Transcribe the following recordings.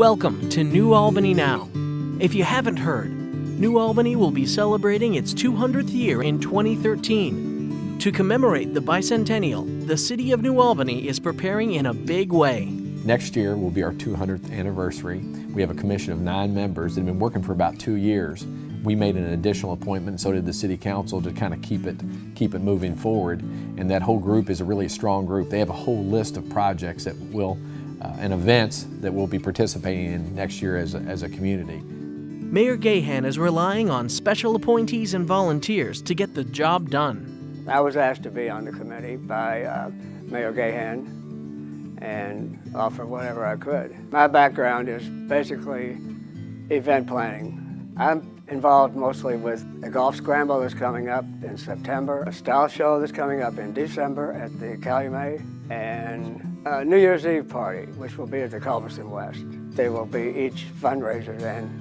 Welcome to New Albany Now. If you haven't heard, New Albany will be celebrating its 200th year in 2013. To commemorate the bicentennial, the city of New Albany is preparing in a big way. Next year will be our 200th anniversary. We have a commission of 9 members that have been working for about 2 years. We made an additional appointment, and so did the city council, to kind of keep it moving forward. And that whole group is a really strong group. They have a whole list of projects that will, and events that we'll be participating in next year as a community. Mayor Gahan is relying on special appointees and volunteers to get the job done. I was asked to be on the committee by Mayor Gahan and offer whatever I could. My background is basically event planning. I'm involved mostly with a golf scramble that's coming up in September, a style show that's coming up in December at the NOW May, and a New Year's Eve party, which will be at the Culberson West. They will be each fundraiser and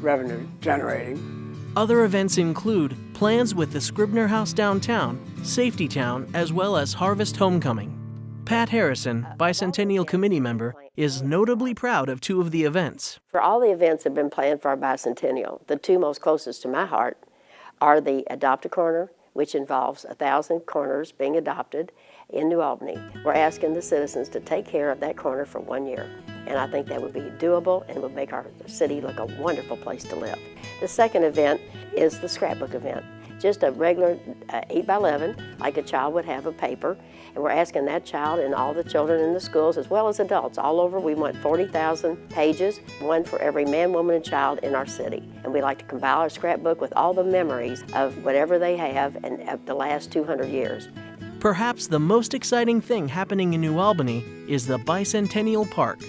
revenue generating. Other events include plans with the Scribner House downtown, Safety Town, as well as Harvest Homecoming. Pat Harrison, Bicentennial Committee member, is notably proud of 2 of the events. For all the events that have been planned for our bicentennial, the 2 most closest to my heart are the Adopt a Corner, which involves 1,000 corners being adopted in New Albany. We're asking the citizens to take care of that corner for 1 year. And I think that would be doable and would make our city look a wonderful place to live. The second event is the scrapbook event. Just a regular 8x11, like a child would have a paper. And we're asking that child and all the children in the schools, as well as adults all over, we want 40,000 pages, 1 for every man, woman, and child in our city. And we like to compile our scrapbook with all the memories of whatever they have and of the last 200 years. Perhaps the most exciting thing happening in New Albany is the Bicentennial Park.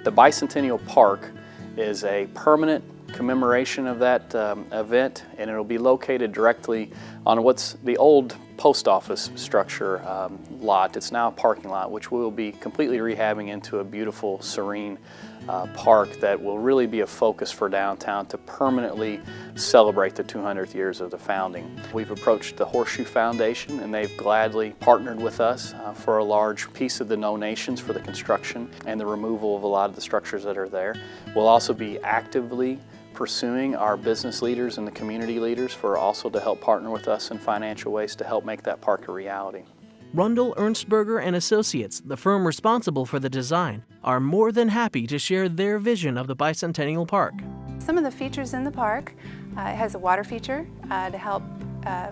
The Bicentennial Park is a permanent commemoration of that event, and it'll be located directly on what's the old post office structure lot. It's now a parking lot, which we will be completely rehabbing into a beautiful, serene park that will really be a focus for downtown to permanently celebrate the 200th years of the founding. We've approached the Horseshoe Foundation, and they've gladly partnered with us for a large piece of the donations for the construction and the removal of a lot of the structures that are there. We'll also be actively pursuing our business leaders and the community leaders for also to help partner with us in financial ways to help make that park a reality. Rundle Ernstberger and Associates, the firm responsible for the design, are more than happy to share their vision of the Bicentennial Park. Some of the features in the park, it has a water feature to help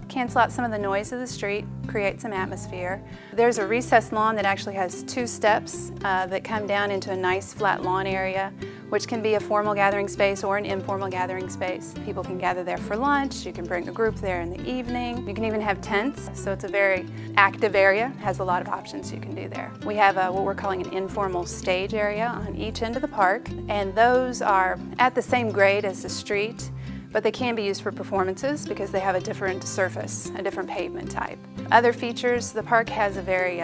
cancel out some of the noise of the street, create some atmosphere. There's a recessed lawn that actually has 2 steps that come down into a nice flat lawn area, which can be a formal gathering space or an informal gathering space. People can gather there for lunch, you can bring a group there in the evening. You can even have tents, so it's a very active area, has a lot of options you can do there. We have what we're calling an informal stage area on each end of the park, and those are at the same grade as the street, but they can be used for performances because they have a different surface, a different pavement type. Other features, the park has a very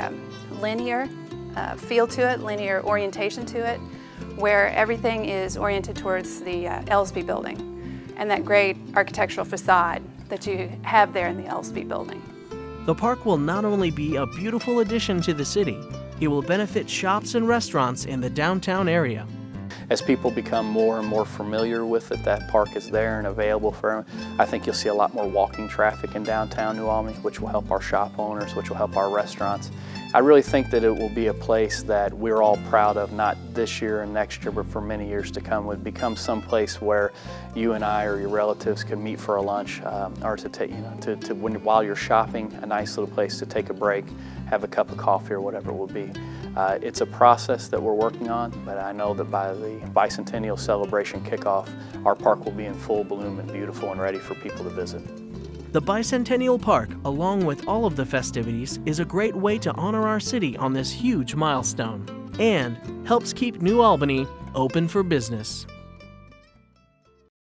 linear feel to it, linear orientation to it, where everything is oriented towards the Elsby building and that great architectural facade that you have there in the Elsby building. The park will not only be a beautiful addition to the city, it will benefit shops and restaurants in the downtown area. As people become more and more familiar with it, that park is there and available for them. I think you'll see a lot more walking traffic in downtown New Albany, which will help our shop owners, which will help our restaurants. I really think that it will be a place that we're all proud of, not this year and next year, but for many years to come. It would become some place where you and I or your relatives can meet for a lunch, or to take, while you're shopping, a nice little place to take a break, have a cup of coffee or whatever it will be. It's a process that we're working on, but I know that by the bicentennial celebration kickoff, our park will be in full bloom and beautiful and ready for people to visit. The Bicentennial Park, along with all of the festivities, is a great way to honor our city on this huge milestone and helps keep New Albany open for business.